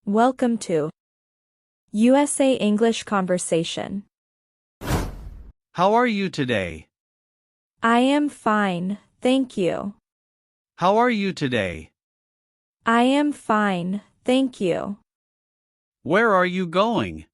Welcome to USA English Conversation. How are you today? I am fine, thank you. How are you today? I am fine, thank you. Where are you going?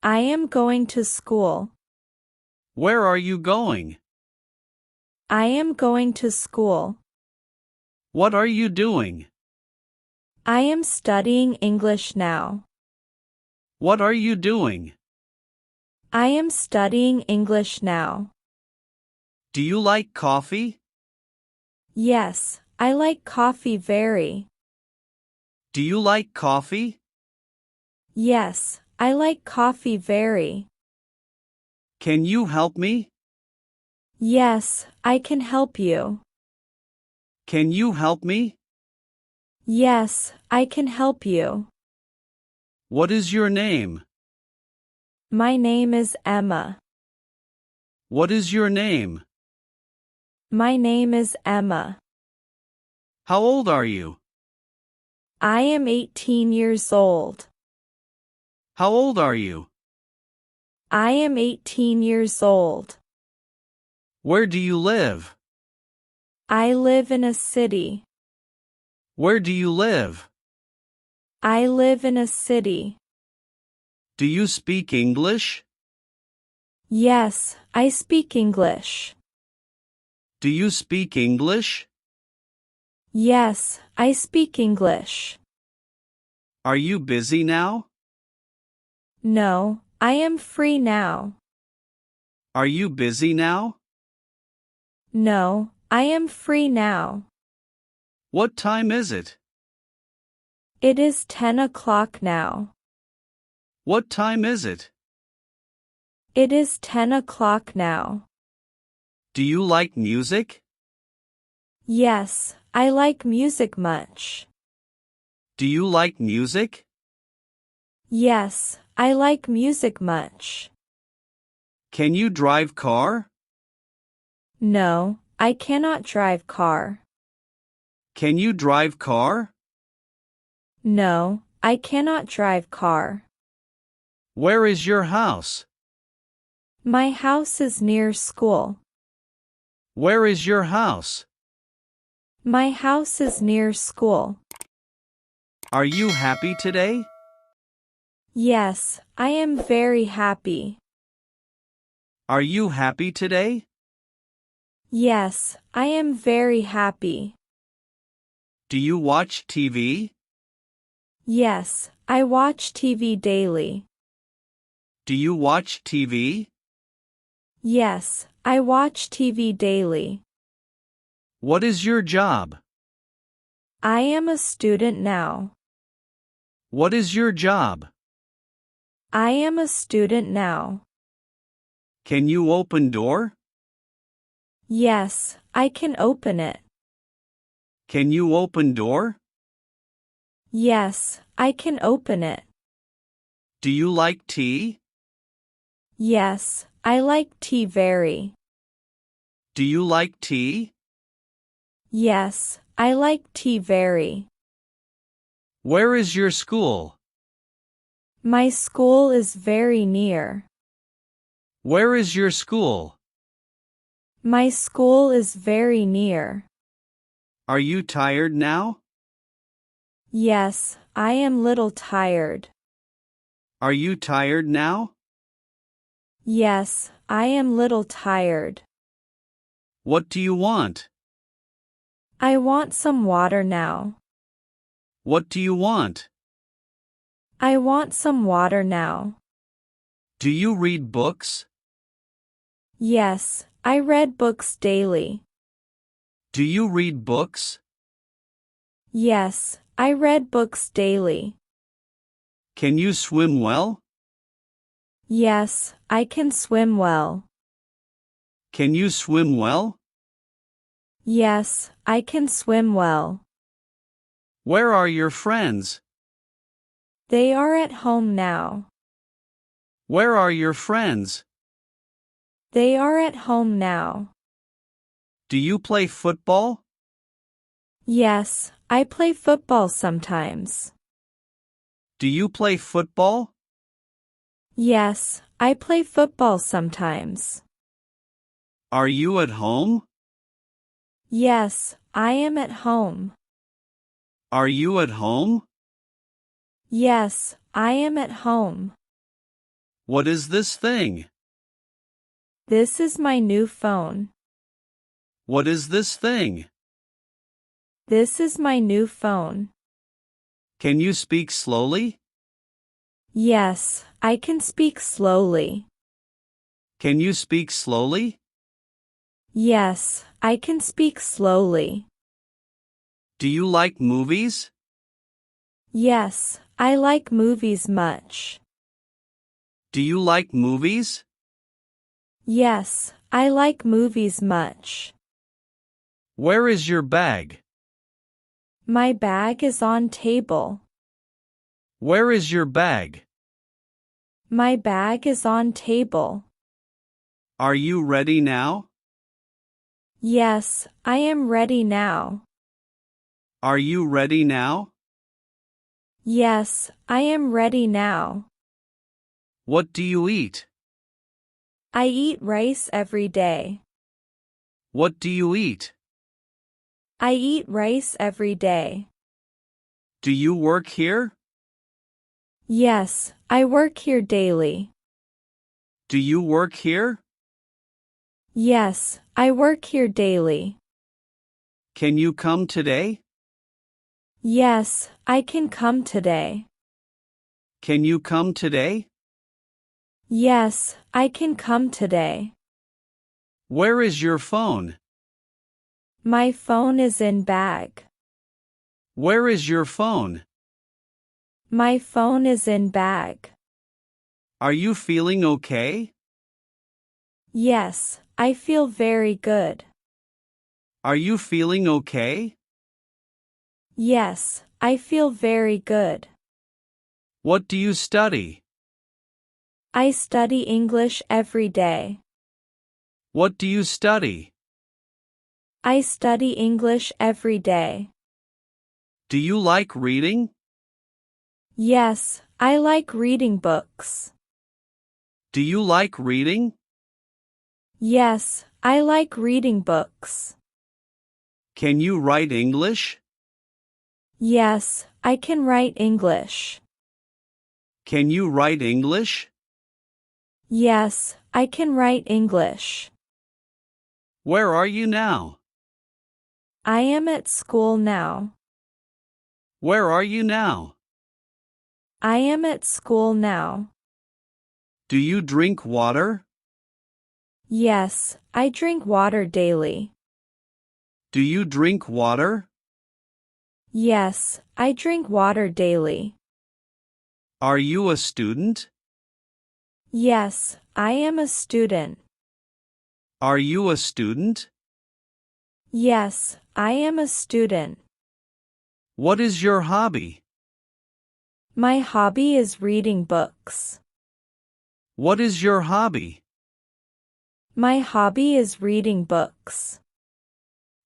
I am going to school. Where are you going? I am going to school. What are you doing? I am studying English now. What are you doing? I am studying English now. Do you like coffee? Yes, I like coffee very. Do you like coffee? Yes, I like coffee very. Can you help me? Yes, I can help you. Can you help me? Yes, I can help you. What is your name? My name is Emma. What is your name? My name is Emma. How old are you? I am 18 years old. How old are you? I am 18 years old. Where do you live? I live in a city. Where do you live? I live in a city. Do you speak English? Yes, I speak English. Do you speak English? Yes, I speak English. Are you busy now? No, I am free now. Are you busy now? No, I am free now. What time is it? It is 10 o'clock now. What time is it? It is 10 o'clock now. Do you like music? Yes, I like music much. Do you like music? Yes, I like music much. Can you drive car? No, I cannot drive car. Can you drive car? No, I cannot drive car. Where is your house? My house is near school. Where is your house? My house is near school. Are you happy today? Yes, I am very happy. Are you happy today? Yes, I am very happy. Do you watch TV? Yes, I watch TV daily. Do you watch TV? Yes, I watch TV daily. What is your job? I am a student now. What is your job? I am a student now. Can you open door? Yes, I can open it. Can you open door? Yes, I can open it. Do you like tea? Yes, I like tea very. Do you like tea? Yes, I like tea very. Where is your school? My school is very near. Where is your school? My school is very near. Are you tired now? Yes, I am little tired. Are you tired now? Yes, I am little tired. What do you want? I want some water now. What do you want? I want some water now. Do you read books? Yes, I read books daily. Do you read books? Yes, I read books daily. Can you swim well? Yes, I can swim well. Can you swim well? Yes, I can swim well. Where are your friends? They are at home now. Where are your friends? They are at home now. Do you play football? Yes, I play football sometimes. Do you play football? Yes, I play football sometimes. Are you at home? Yes, I am at home. Are you at home? Yes, I am at home. What is this thing? This is my new phone. What is this thing? This is my new phone. Can you speak slowly? Yes, I can speak slowly. Can you speak slowly? Yes, I can speak slowly. Do you like movies? Yes, I like movies much. Do you like movies? Yes, I like movies much. Where is your bag? My bag is on table. Where is your bag? My bag is on table. Are you ready now? Yes, I am ready now. Are you ready now? Yes, I am ready now. What do you eat? I eat rice every day. What do you eat? I eat rice every day. Do you work here? Yes, I work here daily. Do you work here? Yes, I work here daily. Can you come today? Yes, I can come today. Can you come today? Yes, I can come today. Where is your phone? My phone is in bag. Where is your phone? My phone is in bag. Are you feeling okay? Yes, I feel very good. Are you feeling okay? Yes, I feel very good. What do you study? I study English every day. What do you study? I study English every day. Do you like reading? Yes, I like reading books. Do you like reading? Yes, I like reading books. Can you write English? Yes, I can write English. Can you write English? Yes, I can write English. Where are you now? I am at school now. Where are you now? I am at school now. Do you drink water? Yes, I drink water daily. Do you drink water? Yes, I drink water daily. Are you a student? Yes, I am a student. Are you a student? Yes, I am a student. What is your hobby? My hobby is reading books. What is your hobby? My hobby is reading books.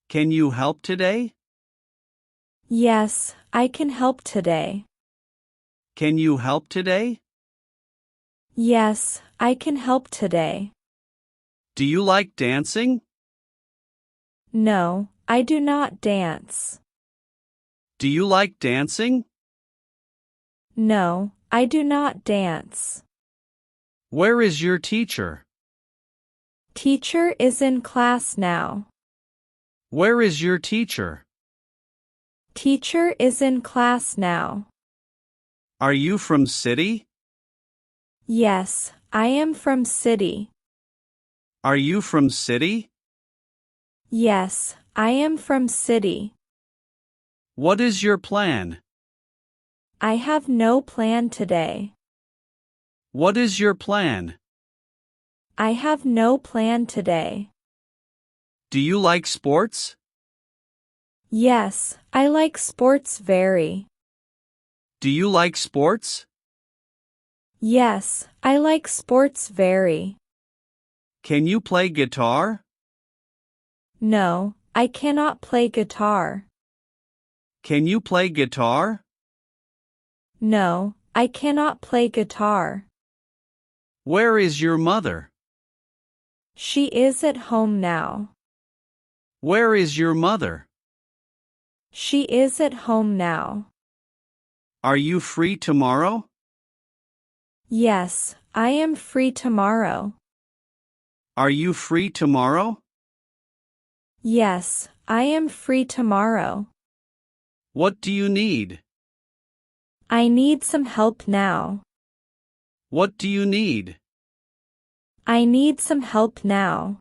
Can you help today? Yes, I can help today. Can you help today? Yes, I can help today. Do you like dancing? No, I do not dance. Do you like dancing? No, I do not dance. Where is your teacher? Teacher is in class now. Where is your teacher? Teacher is in class now. Are you from city? Yes, I am from city. Are you from city? Yes, I am from city. What is your plan? I have no plan today. What is your plan? I have no plan today. Do you like sports? Yes, I like sports very. Do you like sports? Yes, I like sports very. Can you play guitar? No, I cannot play guitar. Can you play guitar? No, I cannot play guitar. Where is your mother? She is at home now. Where is your mother? She is at home now. Are you free tomorrow? Yes, I am free tomorrow. Are you free tomorrow? Yes, I am free tomorrow. What do you need? I need some help now. What do you need? I need some help now.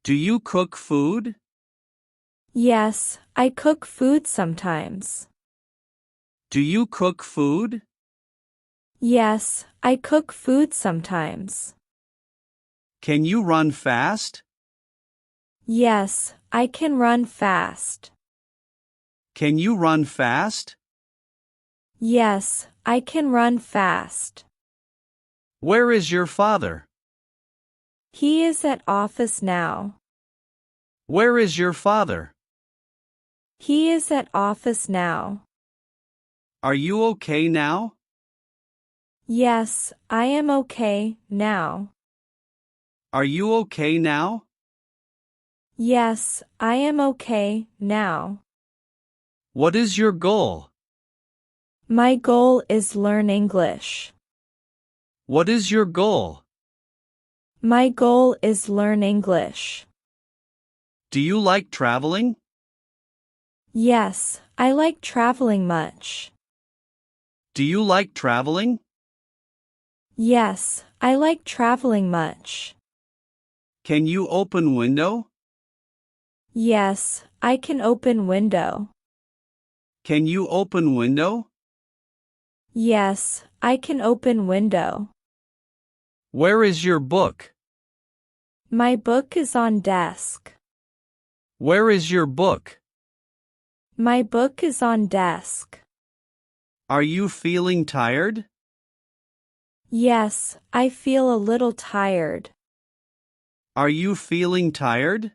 Do you cook food? Yes, I cook food sometimes. Do you cook food? Yes, I cook food sometimes. Can you run fast? Yes, I can run fast. Can you run fast? Yes, I can run fast. Where is your father? He is at office now. Where is your father? He is at office now. Are you okay now? Yes, I am okay now. Are you okay now? Yes, I am okay now. What is your goal? My goal is learn English. What is your goal? My goal is learn English. Do you like traveling? Yes, I like traveling much. Do you like traveling? Yes, I like traveling much. Can you open window? Yes, I can open window. Can you open window? Yes, I can open window. Where is your book? My book is on desk. Where is your book? My book is on desk. Are you feeling tired? Yes, I feel a little tired. Are you feeling tired?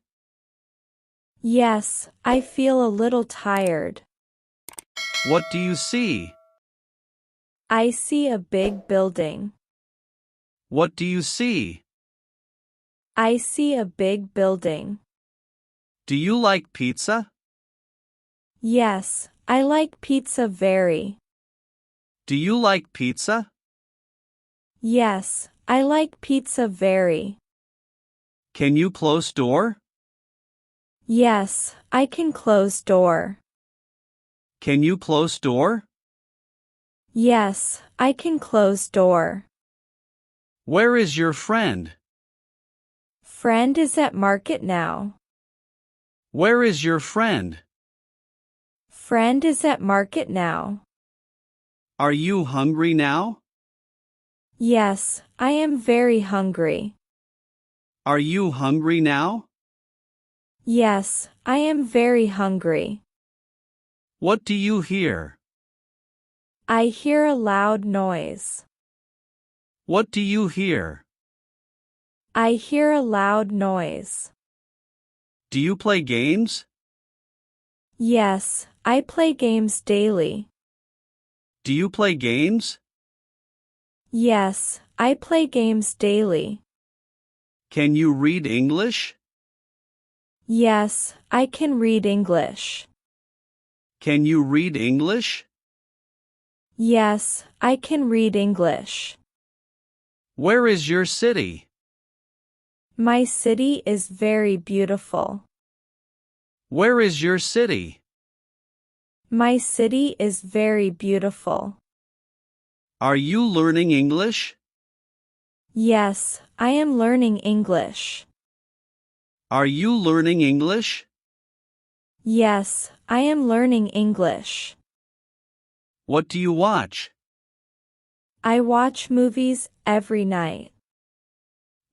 Yes, I feel a little tired. What do you see? I see a big building. What do you see? I see a big building. Do you like pizza? Yes, I like pizza very. Do you like pizza? Yes, I like pizza very. Can you close door? Yes, I can close door. Can you close door? Yes, I can close door. Where is your friend? Friend is at market now. Where is your friend? Friend is at market now. Are you hungry now? Yes, I am very hungry. Are you hungry now? Yes, I am very hungry. What do you hear? I hear a loud noise. What do you hear? I hear a loud noise. Do you play games? Yes, I play games daily. Do you play games? Yes, I play games daily. Can you read English? Yes, I can read English. Can you read English? Yes, I can read English. Where is your city? My city is very beautiful. Where is your city? My city is very beautiful. Are you learning English? Yes, I am learning English. Are you learning English? Yes, I am learning English. What do you watch? I watch movies every night.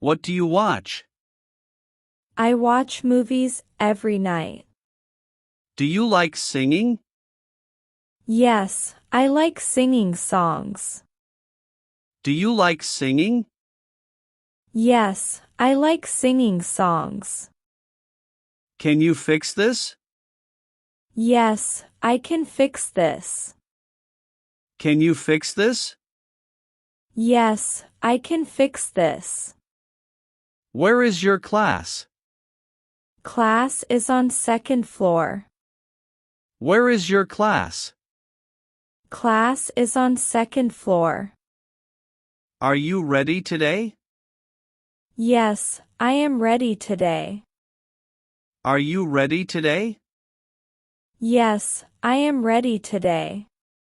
What do you watch? I watch movies every night. Do you like singing? Yes, I like singing songs. Do you like singing? Yes, I like singing songs. Can you fix this? Yes, I can fix this. Can you fix this? Yes, I can fix this. Where is your class? Class is on second floor. Where is your class? Class is on second floor. Are you ready today? Yes, I am ready today. Are you ready today? Yes, I am ready today.